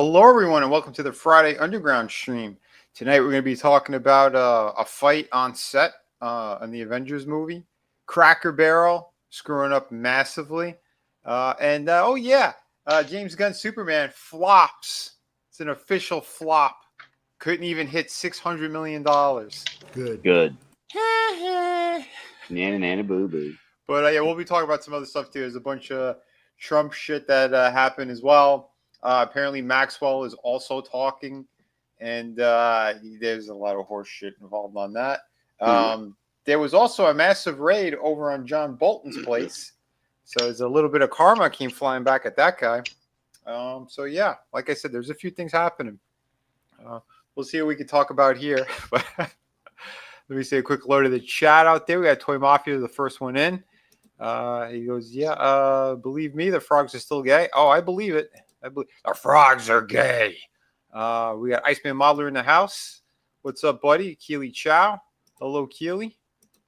Hello, everyone, and welcome to the Friday Underground stream. Tonight, we're going to be talking about a fight on set on the Avengers movie. Cracker Barrel screwing up massively. James Gunn's Superman flops. It's an official flop. Couldn't even hit $600 million. Good. Nana boo boo. But we'll be talking about some other stuff too. There's a bunch of Trump shit that happened as well. Apparently, Maxwell is also talking, and there's a lot of horse shit involved on that. There was also a massive raid over on John Bolton's place, so there's a little bit of karma came flying back at that guy. Like I said, there's a few things happening. We'll see what we can talk about here. But let me say a quick hello to the chat out there. We got Toy Mafia, the first one in. He goes, believe me, the frogs are still gay. Oh, I believe it. I believe the frogs are gay. We got Iceman Modeler in the house. What's up, buddy? Keely Chow. Hello, Keely.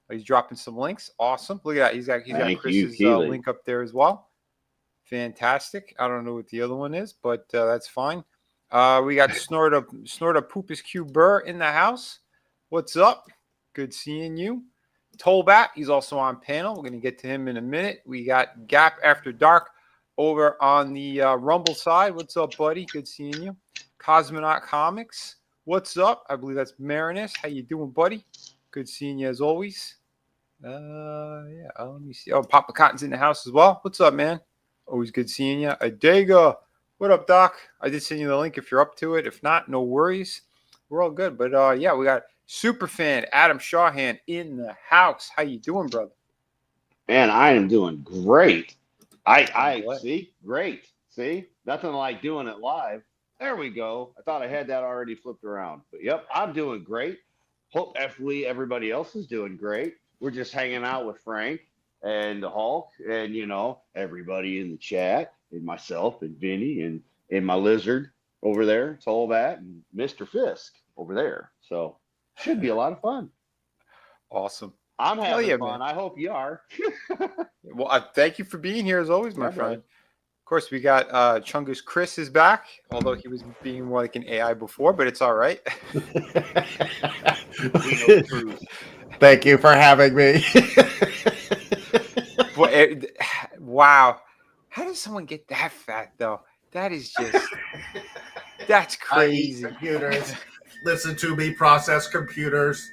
He's dropping some links. Awesome. Look at that. He's got Chris's link up there as well. Fantastic. I don't know what the other one is, but that's fine. We got Snort of Poopus Q Burr in the house. What's up? Good seeing you. Tollbat, he's also on panel. We're going to get to him in a minute. We got Gap After Dark over on the Rumble side. What's up, buddy? Good seeing you. Cosmonaut Comics. What's up? I believe that's Marinus. How you doing, buddy? Good seeing you as always. Let me see. Oh, Papa Cotton's in the house as well. What's up, man? Always good seeing you. Adega. What up, Doc? I did send you the link if you're up to it. If not, no worries. We're all good. But we got Superfan Adam Shawhan in the house. How you doing, brother? Man, I am doing great. I see, great. See, nothing like doing it live. There we go. I thought I had that already flipped around, but yep, I'm doing great. Hopefully everybody else is doing great. We're just hanging out with Frank and the Hulk, and everybody in the chat, and myself and Vinny and my lizard over there. It's all that, and Mr. Fisk over there. So should be a lot of fun. Awesome. I'm having fun. Man. I hope you are. Well, thank you for being here as always, my friend. Brother. Of course, we got Chungus Chris is back, although he was being more like an AI before, but it's all right. Thank you for having me. Wow. How does someone get that fat, though? That is just, that's crazy. I eat computers. Listen to me, process computers.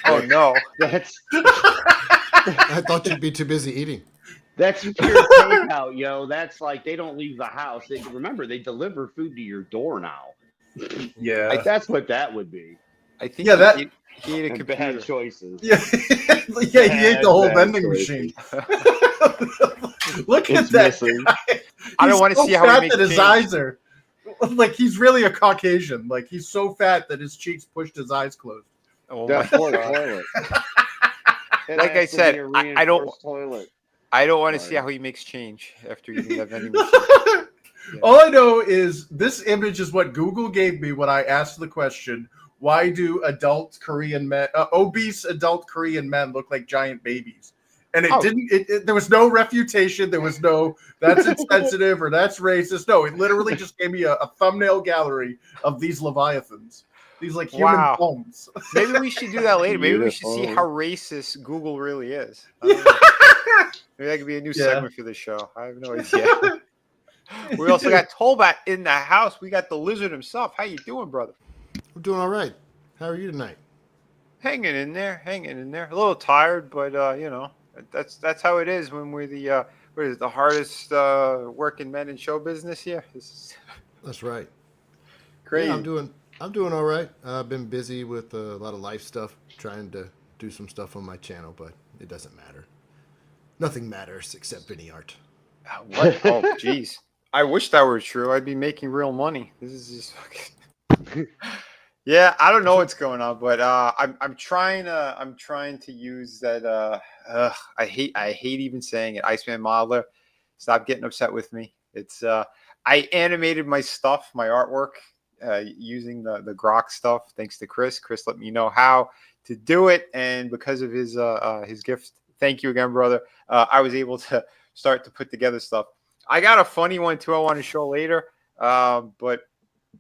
Oh, no. I thought you'd be too busy eating. That's your takeout, yo. That's like they don't leave the house. Remember, they deliver food to your door now. Yeah. That's what that would be. I think he ate a computer. Bad choices. Yeah, he ate the whole vending machine. Look at that guy. I don't want to see how he makes his eyes are. Like, he's really a Caucasian. Like, he's so fat that his cheeks pushed his eyes closed. Oh, my God. Like I said, I don't want to see how he makes change after eating that vending machine. Yeah. All I know is this image is what Google gave me when I asked the question, why do obese adult Korean men look like giant babies? And there was no refutation. There was no, that's insensitive or that's racist. No, it literally just gave me a thumbnail gallery of these Leviathans. These like human bones. Maybe we should do that later. Maybe we should see how racist Google really is. Maybe that could be a new segment for the show. I have no idea. We also got Tolbat in the house. We got the lizard himself. How you doing, brother? I'm doing all right. How are you tonight? Hanging in there. A little tired, but that's how it is when we're the hardest working men in show business here. That's right. Crazy. Yeah, I'm doing all right. I've been busy with a lot of life stuff, trying to do some stuff on my channel, but it doesn't matter. Nothing matters except Vinny art. What? Oh, jeez. I wish that were true. I'd be making real money. This is just fucking. Yeah, I don't know what's going on, but I'm trying to use that. I hate even saying it. Iceman Modeler, stop getting upset with me. It's I animated my stuff, my artwork, using the Grok stuff. Thanks to Chris. Chris let me know how to do it, and because of his gift, thank you again, brother. I was able to start to put together stuff. I got a funny one too. I want to show later. But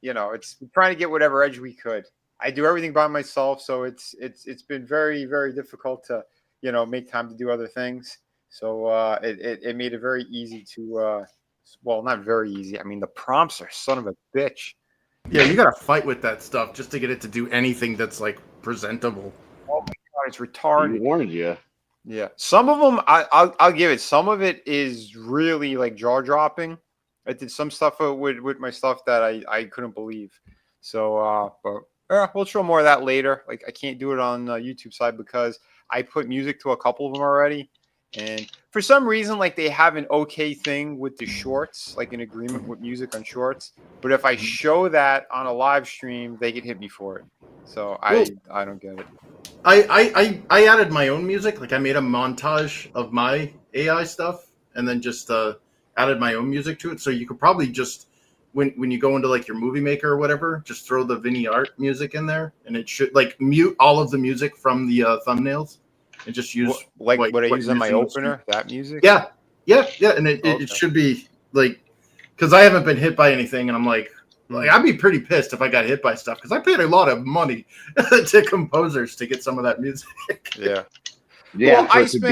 it's trying to get whatever edge we could. I do everything by myself, so it's been very, very difficult to make time to do other things. So it made it very easy to well, not very easy. I mean, the prompts are son of a bitch. Yeah, you gotta fight with that stuff just to get it to do anything that's like presentable. Oh my god, it's He retarded. warned you. Yeah, some of them I'll give it. Some of it is really like jaw dropping. I did some stuff with my stuff that I couldn't believe. So but we'll show more of that later. Like I can't do it on YouTube side because I put music to a couple of them already, and for some reason like they have an okay thing with the shorts, like an agreement with music on shorts. But if I show that on a live stream, they could hit me for it. So I don't get it. I added my own music. Like I made a montage of my AI stuff and then just added my own music to it. So you could probably just when you go into like your movie maker or whatever, just throw the Vinny Art music in there, and it should like mute all of the music from the thumbnails and just use what I use on my using opener. That music. Yeah, and it should be like because I haven't been hit by anything, and I'm like I'd be pretty pissed if I got hit by stuff because I paid a lot of money to composers to get some of that music. Yeah. Yeah,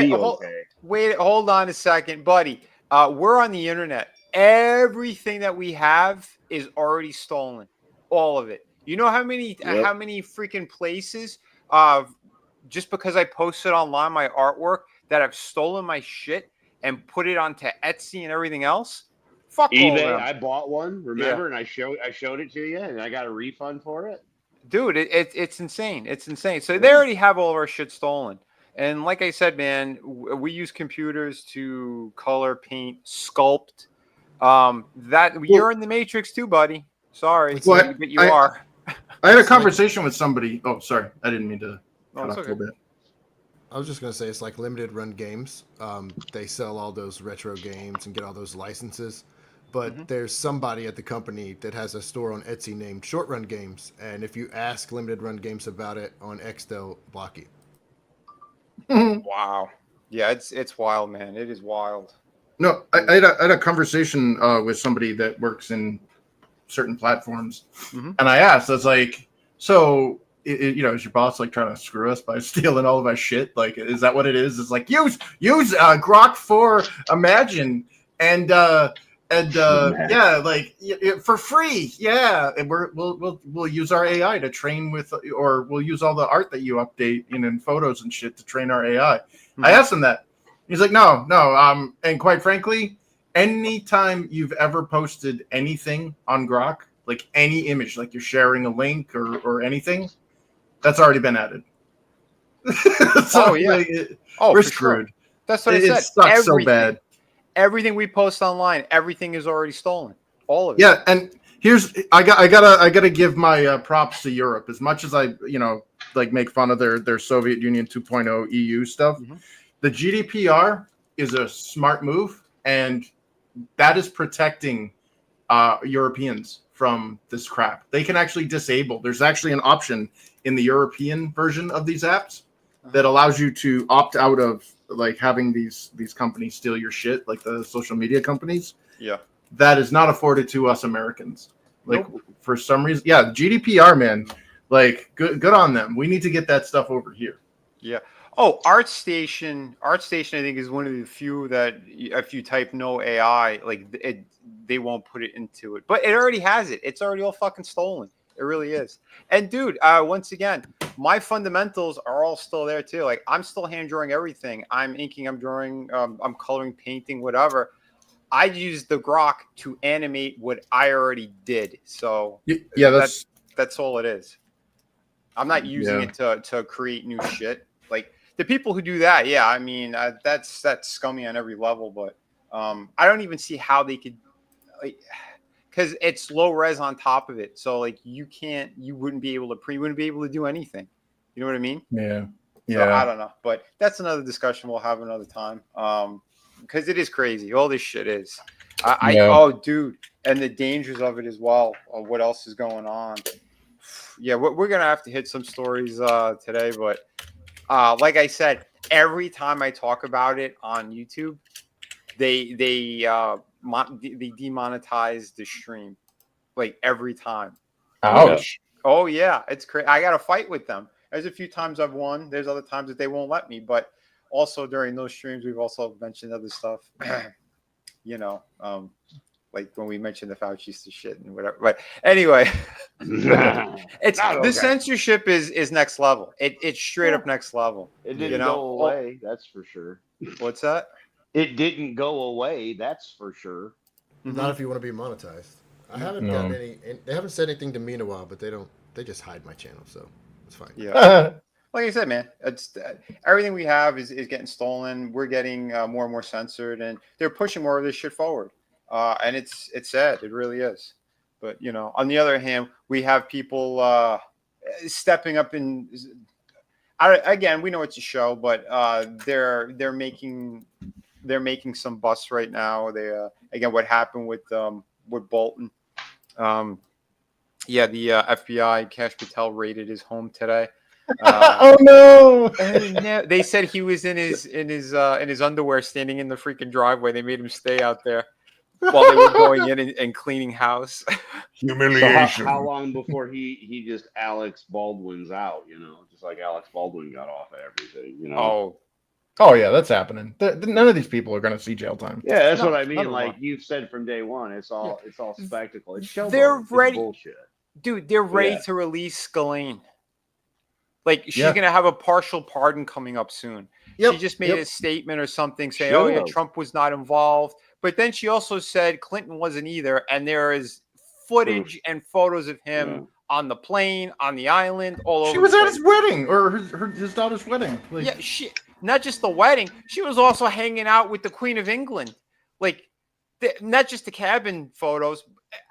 Well, wait, hold on a second, buddy. We're on the internet. Everything that we have is already stolen. All of it. You know how many freaking places just because I posted online my artwork that have stolen my shit and put it onto Etsy and everything else? Fuck all eBay. them. I bought one, remember, and I showed it to you, and I got a refund for it. Dude, it's insane. It's insane. So they already have all of our shit stolen. And like I said, man, we use computers to color, paint, sculpt. You're in the Matrix too, buddy. Sorry, but you are. I had a conversation with somebody. Oh, sorry, I didn't mean to cut off a little bit. I was just gonna say it's like limited run games. They sell all those retro games and get all those licenses. But there's somebody at the company that has a store on Etsy named Short Run Games, and if you ask limited run games about it on X, they'll block you. Wow. Yeah, it's wild, man. It is wild. No, I had a conversation with somebody that works in certain platforms, and I asked, I was like, so, is your boss like trying to screw us by stealing all of our shit? Like, is that what it is? It's like, use Grok for Imagine and yeah, like for free, yeah, and we'll use our AI to train with, or we'll use all the art that you update in photos and shit to train our AI. I asked him that. He's like, no, and quite frankly, anytime you've ever posted anything on Grok, like any image, like you're sharing a link or anything, that's already been added. So, we're screwed. Sure. That's what I said. It sucks so bad. Everything we post online, everything is already stolen. All of it. Yeah, and I gotta give my props to Europe. As much as I like make fun of their Soviet Union 2.0 EU stuff, the GDPR is a smart move, and that is protecting Europeans from this crap. They can actually disable. There's actually an option in the European version of these apps that allows you to opt out of like having these companies steal your shit, like the social media companies. Yeah. That is not afforded to us Americans. Like for some reason, GDPR, man, like good on them. We need to get that stuff over here. Yeah. Oh, ArtStation, I think is one of the few that if you type no AI, like they won't put it into it. But it already has it. It's already all fucking stolen. It really is. And dude, once again, my fundamentals are all still there too. Like I'm still hand drawing everything. I'm inking, I'm drawing, I'm coloring, painting, whatever. I use the Grok to animate what I already did. So that's all it is. I'm not using it to create new shit. Like the people who do that, I mean, that's scummy on every level. But I don't even see how they could, like, because it's low res on top of it. So like you wouldn't be able to do anything. You know what I mean? Yeah. So I don't know, but that's another discussion we'll have another time. Because it is crazy. All this shit is. Oh, dude, and the dangers of it as well. What else is going on? Yeah, we're gonna have to hit some stories today, but like I said, every time I talk about it on YouTube, they demonetize the stream. like every time. Ouch. Oh yeah, it's crazy. I got to fight with them. There's a few times I've won. There's other times that they won't let me. But also during those streams, we've also mentioned other stuff. You know, like when we mentioned the Fauci's to shit and whatever. But anyway, it's Not the okay. censorship is next level. It's straight up next level. It didn't You know? go away, that's for sure. What's that? It didn't go away, that's for sure. Not if you want to be monetized. I haven't gotten any. They haven't said anything to me in a while, but they don't. They just hide my channel, so it's fine. Yeah. Like I said, man, it's everything we have is getting stolen. We're getting more and more censored, and they're pushing more of this shit forward. And it's sad. It really is. But you know, on the other hand, we have people stepping up in. Again, we know it's a show, but they're making some busts right now. They again, what happened with Bolton? Yeah, the FBI, Cash Patel, raided his home today. Oh no! They said he was in his underwear, standing in the freaking driveway. They made him stay out there while they were going in and cleaning house. Humiliation. So how long before he just Alex Baldwin's out? You know, just like Alex Baldwin got off of everything. You know. Oh yeah, that's happening. None of these people are going to see jail time. Yeah, that's what I none mean. of Like them. you've said from day one, it's all spectacle. It's showboat. They're It's ready. bullshit. Dude, they're ready Yeah. to release Scalene. Like she's Yeah. gonna have a partial pardon coming up soon. Yep, She just made a statement or something saying, Should "Oh yeah, have. Trump was not involved." But then she also said Clinton wasn't either, and there is footage and photos of him on the plane, on the island, all over. She was the at place. his wedding or his daughter's wedding. Like, Yeah, she not just the wedding. She was also hanging out with the Queen of England, like not just the cabin photos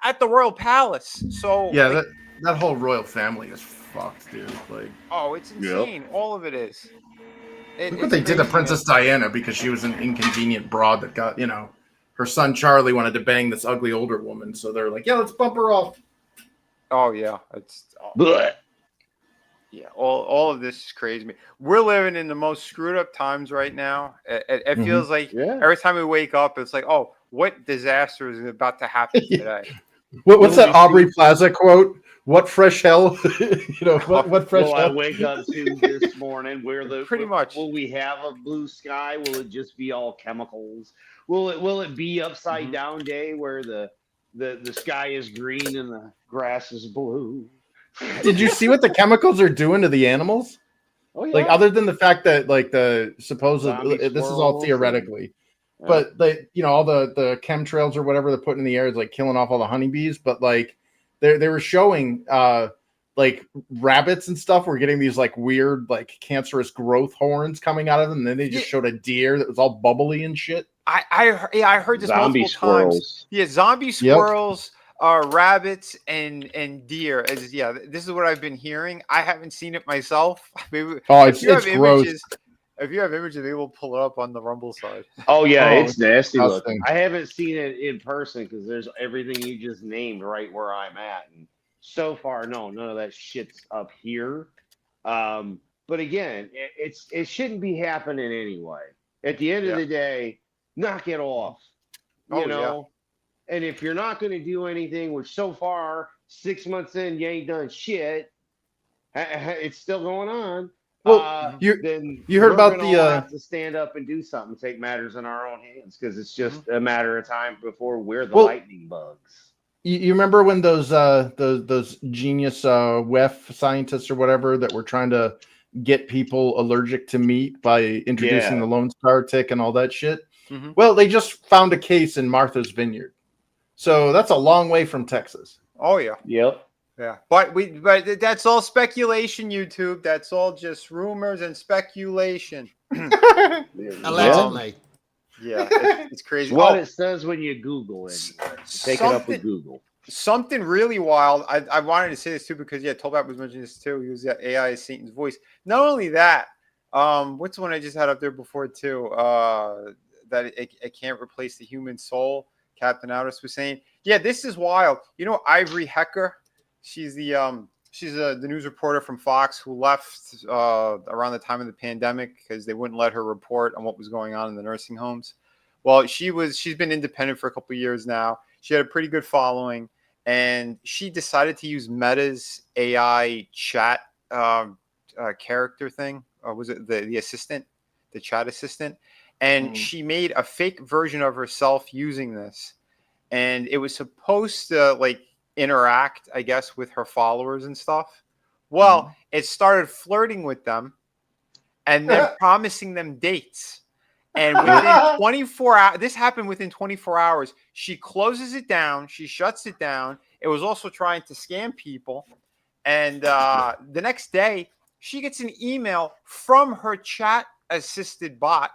at the royal palace. So yeah, like, that whole royal family is fucked, dude. Like, oh, it's insane. All of it is. look what they did to Princess Diana because she was an inconvenient broad that got, her son Charlie wanted to bang this ugly older woman, so they're like, yeah, let's bump her off. Oh yeah, it's Blech. yeah. All of this is crazy. We're living in the most screwed up times right now. It feels like every time we wake up, it's like, oh, what disaster is about to happen today? What's that Aubrey Plaza quote? What fresh hell? What fresh Will hell? I wake up to this morning? Pretty much. Will we have a blue sky? Will it just be all chemicals? Will it be upside down day where the sky is green and the grass is blue? Did you see what the chemicals are doing to the animals? Oh yeah. Like, other than the fact that, like, the supposed Zombie this is all squirrels theoretically, but all the chemtrails or whatever they're putting in the air is like killing off all the honeybees. But like, they were showing like rabbits and stuff were getting these like weird like cancerous growth horns coming out of them. And then they just showed a deer that was all bubbly and shit. I heard this zombie multiple squirrels. times. Yeah, zombie squirrels, rabbits, and deer. This is what I've been hearing. I haven't seen it myself. Maybe, it's gross. If you have images, maybe we'll pull it up on the Rumble side. Oh yeah, it's it's nasty disgusting. looking. I haven't seen it in person because there's everything you just named right where I'm at, and so far, no, none of that shit's up here. But again, it shouldn't be happening anyway. At the end of the day, knock it off. You know. And if you're not going to do anything, which so far 6 months in you ain't done shit, it's still going on. Well, then you heard about the have to stand up and do something, take matters in our own hands, because it's just a matter of time before we're the lightning bugs. You remember when those genius WEF scientists or whatever that were trying to get people allergic to meat by introducing the Lone Star tick and all that shit? Mm-hmm. Well, they just found a case in Martha's Vineyard, so that's a long way from Texas. Oh yeah. Yep. Yeah, but that's all speculation, YouTube. That's all just rumors and speculation. Allegedly. Yeah, it's crazy. What it says when you Google it. Take it up with Google. Something really wild. I wanted to say this too because Tolbert was mentioning this too. He was AI is Satan's voice. Not only that, what's the one I just had up there before too? That it can't replace the human soul. Captain Outis was saying, yeah, this is wild. You know, Ivory Hecker. She's the news reporter from Fox who left around the time of the pandemic because they wouldn't let her report on what was going on in the nursing homes. Well, she's been independent for a couple of years now. She had a pretty good following, and she decided to use Meta's AI chat character thing, or was it the assistant, the chat assistant? And she made a fake version of herself using this, and it was supposed to like interact, I guess, with her followers and stuff. Well, it started flirting with them and then promising them dates. And within 24 hours, this happened within 24 hours. She closes it down. She shuts it down. It was also trying to scam people. And the next day, she gets an email from her chat assisted bot,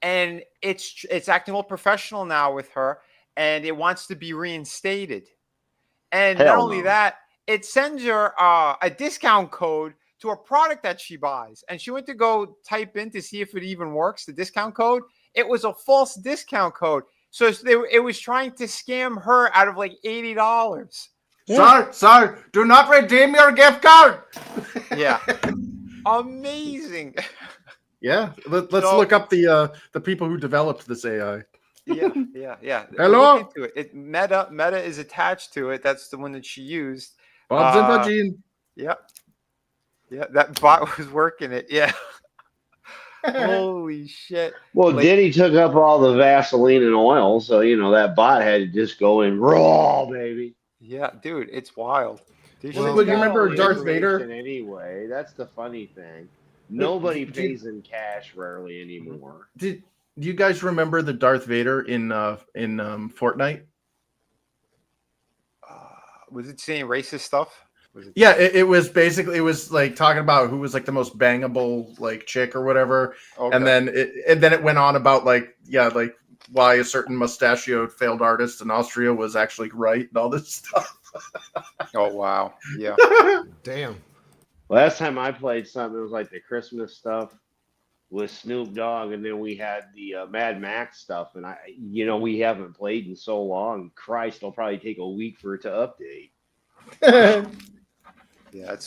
and it's acting all professional now with her, and it wants to be reinstated. And not only that, it sends her a discount code to a product that she buys. And she went to go type in to see if it even works, the discount code. It was a false discount code. So it was trying to scam her out of like $80. Sir, do not redeem your gift card. Yeah. Amazing. Yeah. Let's look up the people who developed this AI. Yeah. Hello. Look into it. Meta is attached to it. That's the one that she used. Bob's and Vagine. Yeah, that bot was working it. Yeah. Holy shit. Well, Diddy took up all the Vaseline and oil, so that bot had to just go in raw, baby. Yeah, dude, it's wild. Well, you remember Darth Vader? Anyway, that's the funny thing. Nobody pays in cash rarely anymore. Do you guys remember the Darth Vader in Fortnite? Was it saying racist stuff? Yeah, it was basically, it was like talking about who was like the most bangable like chick or whatever, and then it went on about like why a certain mustachioed failed artist in Austria was actually right and all this stuff. Oh wow, yeah. Damn. Last time I played something, it was like the Christmas stuff with Snoop Dogg, and then we had the Mad Max stuff, and we haven't played in so long. Christ, it'll probably take a week for it to update. Yeah.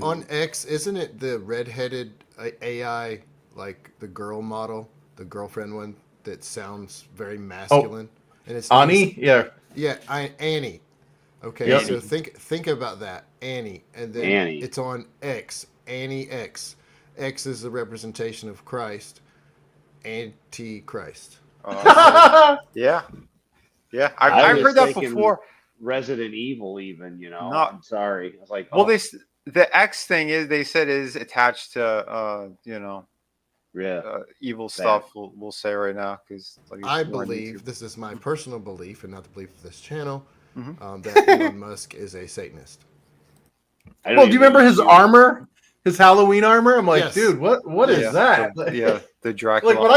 On X, isn't it the redheaded AI, like the girl model, the girlfriend one that sounds very masculine? And it's Annie, Annie. Okay, yep. So think about that, Annie, and then Annie. It's on X, Annie X. X is the representation of Christ, Antichrist. Yeah. I've heard that before. Resident Evil, even, No, I'm sorry. I was like, well, the X thing they said is attached to evil stuff. We'll say right now, because I believe, this is my personal belief and not the belief of this channel, that Elon Musk is a Satanist. Well, do you remember his armor, his Halloween armor? I'm like, yes. Dude, what is that? Yeah, the Dracula. Like when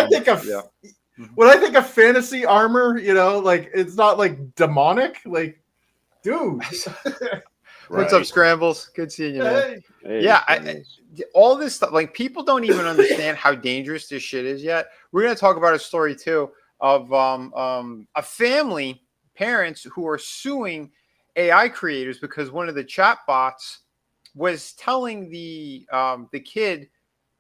I think of fantasy armor, like it's not like demonic, like. Dude, what's up, Scrambles? Good seeing you, man. Hey, yeah, all this stuff, like people don't even understand how dangerous this shit is yet. We're gonna talk about a story too of a family, parents who are suing AI creators because one of the chat bots was telling the kid,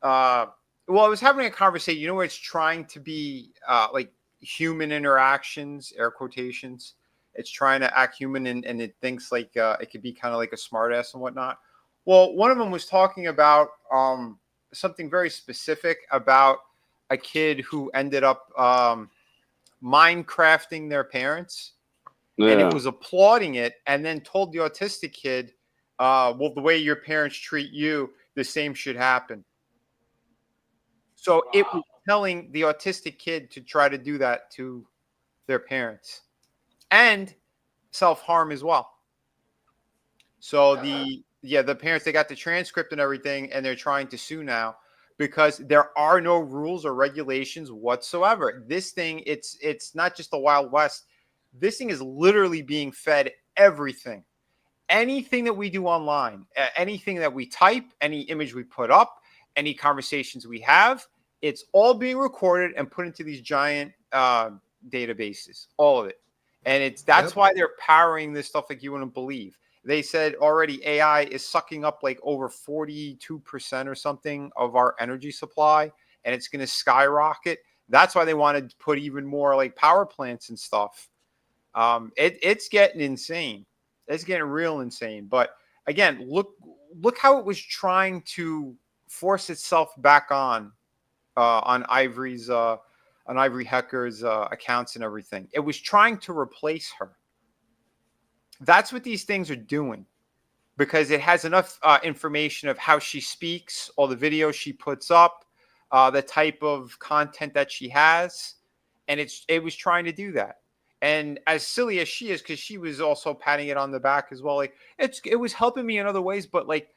I was having a conversation. Where it's trying to be like human interactions, air quotations. It's trying to act human, and it thinks like it could be kind of like a smartass and whatnot. Well, one of them was talking about something very specific about a kid who ended up Minecrafting their parents, and it was applauding it, and then told the autistic kid, well, the way your parents treat you, the same should happen. So it was telling the autistic kid to try to do that to their parents. And self-harm as well. So the parents, they got the transcript and everything, and they're trying to sue now because there are no rules or regulations whatsoever. This thing, it's not just the Wild West. This thing is literally being fed everything. Anything that we do online, anything that we type, any image we put up, any conversations we have, it's all being recorded and put into these giant databases, all of it. And that's why they're powering this stuff like you wouldn't believe. They said already AI is sucking up like over 42% or something of our energy supply, and it's going to skyrocket. That's why they want to put even more like power plants and stuff It's getting insane. It's getting real insane. But again, look how it was trying to force itself back on Ivory Hecker's accounts and everything. It was trying to replace her. That's what these things are doing, because it has enough information of how she speaks, all the videos she puts up, the type of content that she has, and it was trying to do that. And as silly as she is, because she was also patting it on the back as well, like it was helping me in other ways, but like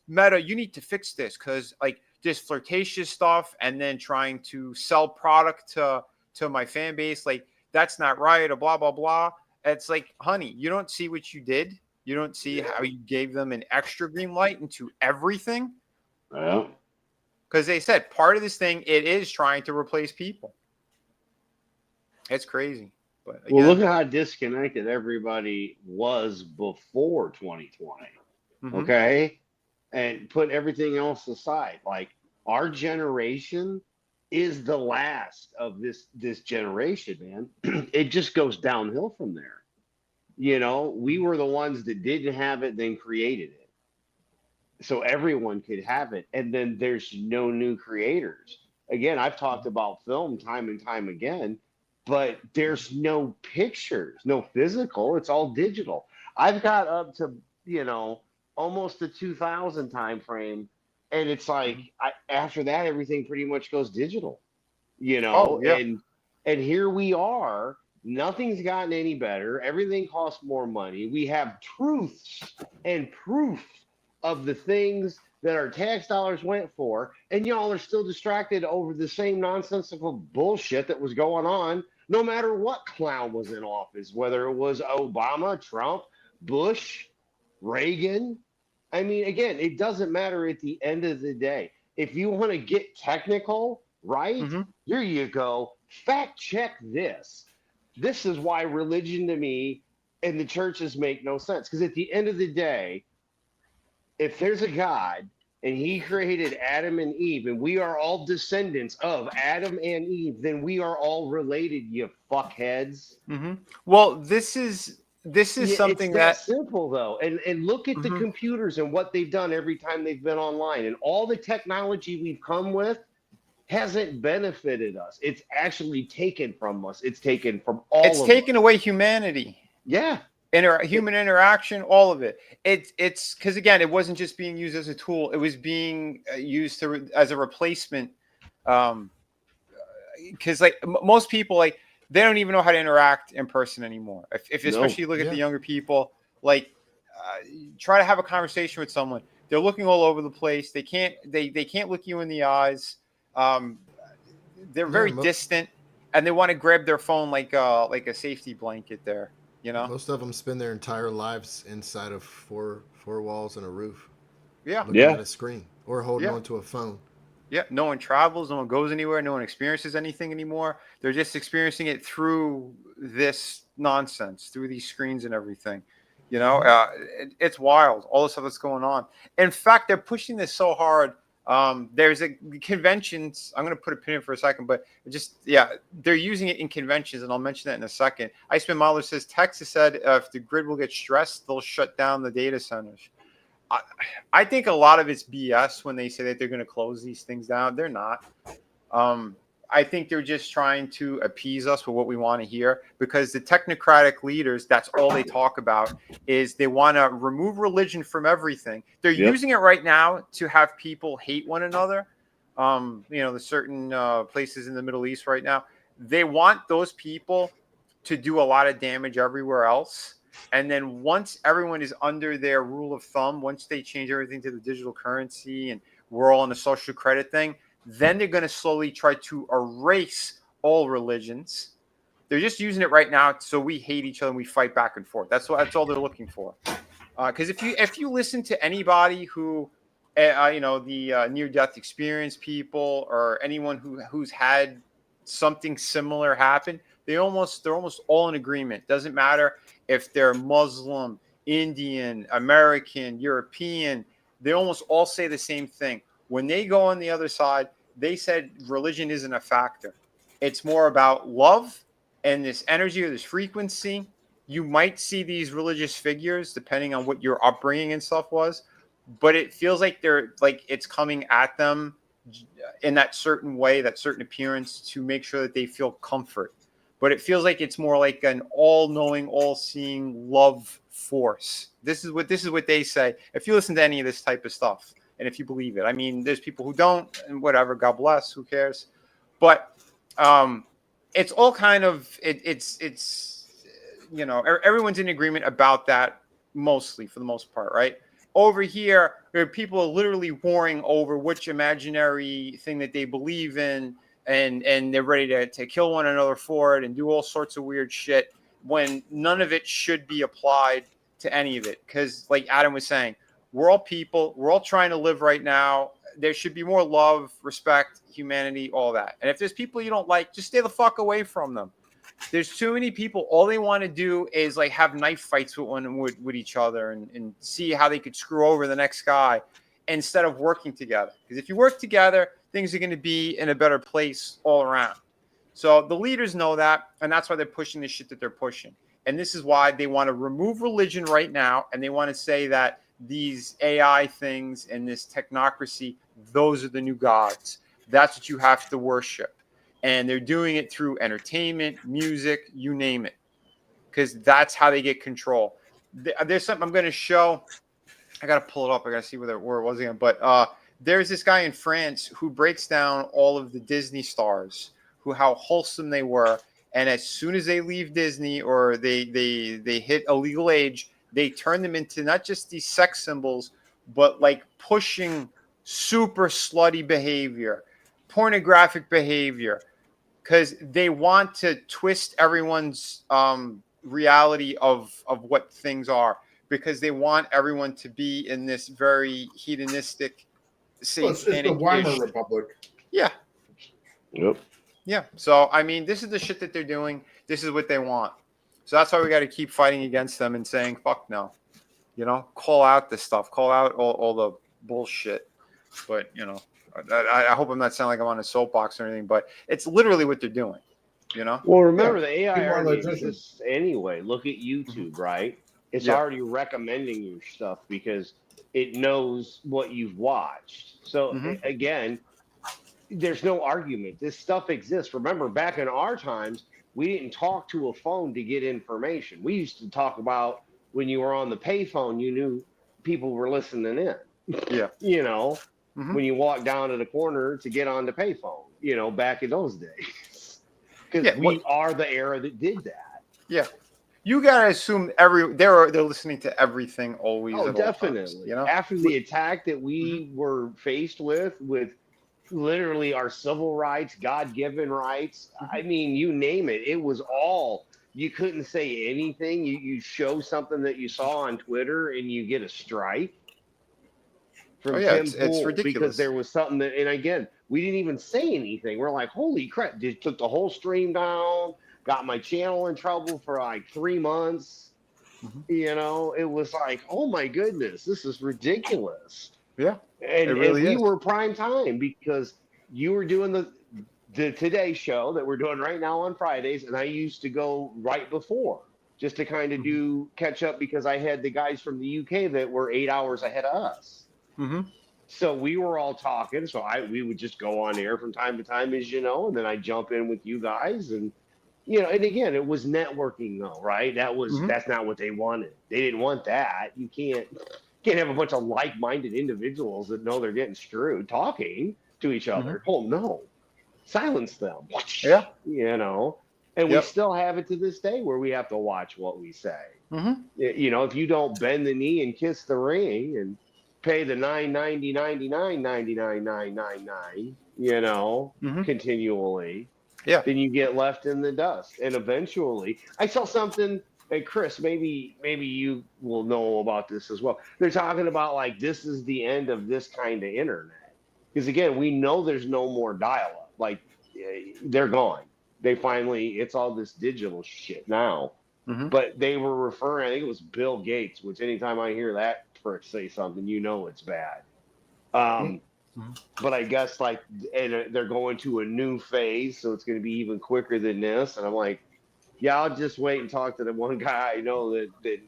Meta, you need to fix this, because like this flirtatious stuff and then trying to sell product to my fan base, like that's not right, or blah blah blah. It's like, honey, you don't see what you did. You don't see how you gave them an extra green light into everything. Well, because they said part of this thing, it is trying to replace people. It's crazy. But again, well, look at how disconnected everybody was before 2020. Okay, and put everything else aside. Like, our generation is the last of this generation, man. It just goes downhill from there. You know, we were the ones that didn't have it, then created it, so everyone could have it. And then there's no new creators. Again, I've talked about film time and time again, but there's no pictures, no physical. It's all digital. I've got up to, almost the 2000 time frame, and it's like after that, everything pretty much goes digital. Oh, yeah. And here we are. Nothing's gotten any better. Everything costs more money. We have truths and proof of the things that our tax dollars went for, and y'all are still distracted over the same nonsensical bullshit that was going on, no matter what clown was in office, whether it was Obama, Trump, Bush, Reagan. I mean, again, it doesn't matter at the end of the day. If you want to get technical, right? Here you go. Fact check this. This is why religion to me and the churches make no sense. Because at the end of the day, if there's a God and he created Adam and Eve, and we are all descendants of Adam and Eve, then we are all related, you fuckheads. Well, this is something it's that simple, though. And look at the computers and what they've done every time they've been online, and all the technology we've come with hasn't benefited us. It's actually taken from us. It's taken from all. It's taken away humanity. Yeah. Human interaction, all of it. It's because, again, it wasn't just being used as a tool. It was being used as a replacement. Because like most people, like they don't even know how to interact in person anymore. If especially you look at the younger people, like try to have a conversation with someone. They're looking all over the place. They can't look you in the eyes. They're very distant, and they want to grab their phone like a safety blanket there. Most of them spend their entire lives inside of four walls and a roof. Yeah. Looking at a screen or holding onto a phone. Yeah. No one travels. No one goes anywhere. No one experiences anything anymore. They're just experiencing it through this nonsense, through these screens and everything. It's wild. All the stuff that's going on. In fact, they're pushing this so hard. There's conventions. I'm going to put a pin in for a second, but they're using it in conventions, and I'll mention that in a second. Iceman Mahler says Texas said if the grid will get stressed, they'll shut down the data centers. I think a lot of it's BS when they say that they're going to close these things down. They're not. I think they're just trying to appease us with what we want to hear, because the technocratic leaders, that's all they talk about, is they want to remove religion from everything. They're using it right now to have people hate one another. The certain places in the Middle East right now, they want those people to do a lot of damage everywhere else. And then once everyone is under their rule of thumb, once they change everything to the digital currency and we're all on a social credit thing, then they're going to slowly try to erase all religions. They're just using it right now so we hate each other and we fight back and forth. That's all they're looking for. Because if you listen to anybody who, the near-death experience people, or anyone who's had something similar happen, they're almost all in agreement. Doesn't matter if they're Muslim, Indian, American, European. They almost all say the same thing. When they go on the other side, they said religion isn't a factor. It's more about love and this energy or this frequency, you might see these religious figures depending on what your upbringing and stuff was, but it feels like they're like it's coming at them in that certain way, that certain appearance to make sure that they feel comfort. But it feels like it's more like an all-knowing, all-seeing love force. This is what they say. If you listen to any of this type of stuff, and if you believe it, I mean, there's people who don't, and whatever. God bless. Who cares? But it's all kind of it's everyone's in agreement about that mostly for the most part, right? Over here, where people are literally warring over which imaginary thing that they believe in, and they're ready to kill one another for it and do all sorts of weird shit when none of it should be applied to any of it. Because, like Adam was saying, we're all people. We're all trying to live right now. There should be more love, respect, humanity, all that. And if there's people you don't like, just stay the fuck away from them. There's too many people. All they want to do is like have knife fights with each other and see how they could screw over the next guy instead of working together. Because if you work together, things are going to be in a better place all around. So the leaders know that, and that's why they're pushing the shit that they're pushing. And this is why they want to remove religion right now, and they want to say that these AI things and this technocracy, those are the new gods. That's what you have to worship. And they're doing it through entertainment, music, you name it, because that's how they get control. There's something I'm going to show. I got to pull it up. I got to see where it was again. But there's this guy in France who breaks down all of the Disney stars, how wholesome they were. And as soon as they leave Disney or they hit a legal age, they turn them into not just these sex symbols, but like pushing super slutty behavior, pornographic behavior, because they want to twist everyone's reality of what things are, because they want everyone to be in this very hedonistic, it's the Weimar Republic. Yeah. Yep. Yeah. So, I mean, this is the shit that they're doing. This is what they want. So that's why we got to keep fighting against them and saying, fuck no. Call out this stuff. Call out all the bullshit. But, I hope I'm not sounding like I'm on a soapbox or anything, but it's literally what they're doing, Well, remember, the AI already logicians. exists anyway. Look at YouTube, right? It's already recommending you stuff because it knows what you've watched. So, again, there's no argument. This stuff exists. Remember, back in our times, we didn't talk to a phone to get information. We used to talk about when you were on the payphone, you knew people were listening in. Yeah. When you walk down to the corner to get on the payphone, back in those days. Because we are the era that did that. Yeah. You gotta assume they're listening to everything always. Oh, definitely. After the attack that we were faced with literally our civil rights, God-given rights, I mean, you name it. It was all, you couldn't say anything. You show something that you saw on Twitter and you get a strike. From Tim Pool, it's ridiculous. Because there was something that, and again, we didn't even say anything. We're like, holy crap, just took the whole stream down, got my channel in trouble for like 3 months. It was like, oh my goodness, this is ridiculous. Yeah. And we were prime time because you were doing the Today Show that we're doing right now on Fridays, and I used to go right before just to kind of catch up because I had the guys from the UK that were 8 hours ahead of us. So we were all talking. So we would just go on air from time to time, as you know, and then I jump in with you guys, and and again, it was networking though, right? That's not what they wanted. They didn't want that. You can't have a bunch of like-minded individuals that know they're getting screwed talking to each other. Oh no, silence them. Yeah, and we still have it to this day where we have to watch what we say. If you don't bend the knee and kiss the ring and pay the $9.99 continually, then you get left in the dust. And eventually, I saw something, and Chris, maybe you will know about this as well. They're talking about like this is the end of this kind of internet, because again, we know there's no more dial-up. Like they're gone. It's all this digital shit now. But they were referring, I think it was Bill Gates, which anytime I hear that prick say something, it's bad. But I guess and they're going to a new phase, so it's going to be even quicker than this. And I'm like, Yeah, I'll just wait and talk to the one guy I know that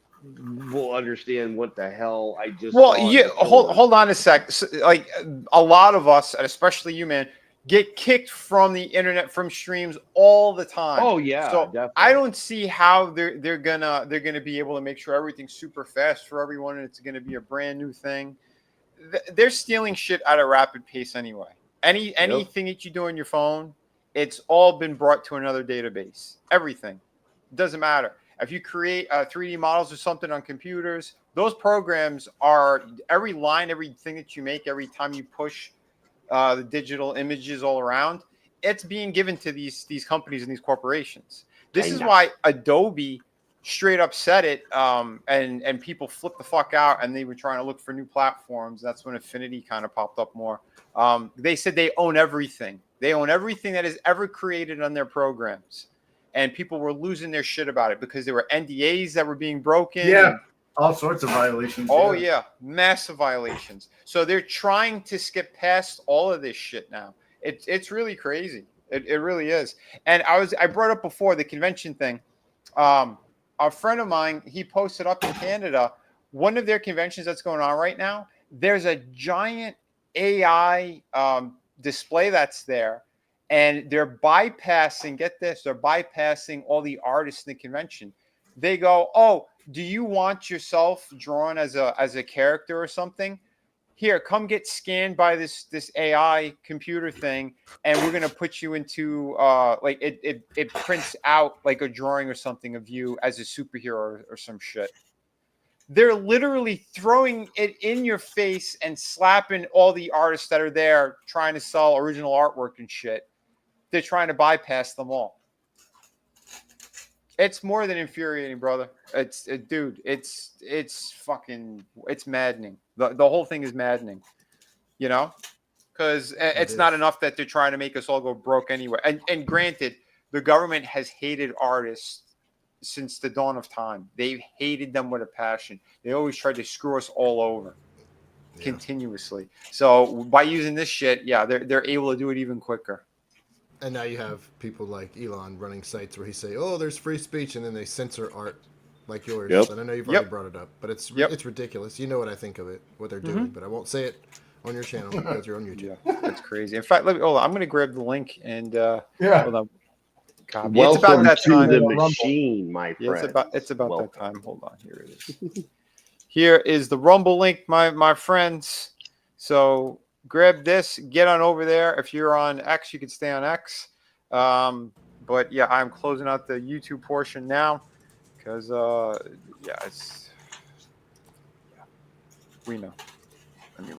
will understand what the hell I just Well, saw in yeah. the stores. Hold on a sec. Like a lot of us, and especially you, man, get kicked from the internet from streams all the time. Oh yeah, So I definitely. don't see how they're gonna be able to make sure everything's super fast for everyone, and it's gonna be a brand new thing. They're stealing shit at a rapid pace anyway. Yep. Anything that you do on your phone, it's all been brought to another database. Everything. It doesn't matter. If you create 3D models or something on computers, those programs are every line, everything that you make, every time you push the digital images all around, it's being given to these companies and these corporations. This is Kinda. why Adobe straight up said it, and people flipped the fuck out, and they were trying to look for new platforms. That's when Affinity kind of popped up more. They said they own everything. They own everything that is ever created on their programs, and people were losing their shit about it because there were NDAs that were being broken. Yeah, And all sorts of violations. oh yeah, massive violations. So they're trying to skip past all of this shit now. It's really crazy. It really is. And I brought up before the convention thing. A friend of mine, he posted up in Canada, one of their conventions that's going on right now. There's a giant AI display that's there, and they're bypassing. Get this, they're bypassing all the artists in the convention. They go, "Oh, do you want yourself drawn as a character or something? Here, come get scanned by this AI computer thing, and we're gonna put you into like it prints out like a drawing or something of you as a superhero or some shit." They're literally throwing it in your face and slapping all the artists that are there trying to sell original artwork and shit. They're trying to bypass them all. It's more than infuriating, brother. Dude. It's fucking. It's maddening. The whole thing is maddening. You know, because it's not is. enough that they're trying to make us all go broke anyway. And granted, the government has hated artists since the dawn of time. They've hated them with a passion. They always tried to screw us all over continuously. So by using this shit, yeah, they're able to do it even quicker. And now you have people like Elon running sites where he say, "Oh, there's free speech," and then they censor art like yours. Yep. And I know you've already Yep. brought it up, but it's Yep. it's ridiculous. You know what I think of it, what they're doing, but I won't say it on your channel because you're on YouTube. Yeah, that's crazy. In fact, hold on. I'm gonna grab the link and Yeah. hold on. Copy. It's Welcome about that to time. the Rumble. machine, my Yeah, friend. it's about Welcome. that time. Hold on, here it is. Here is the Rumble link, my friends. So grab this, get on over there. If you're on X, you can stay on X. But yeah, I'm closing out the YouTube portion now because yeah, we know.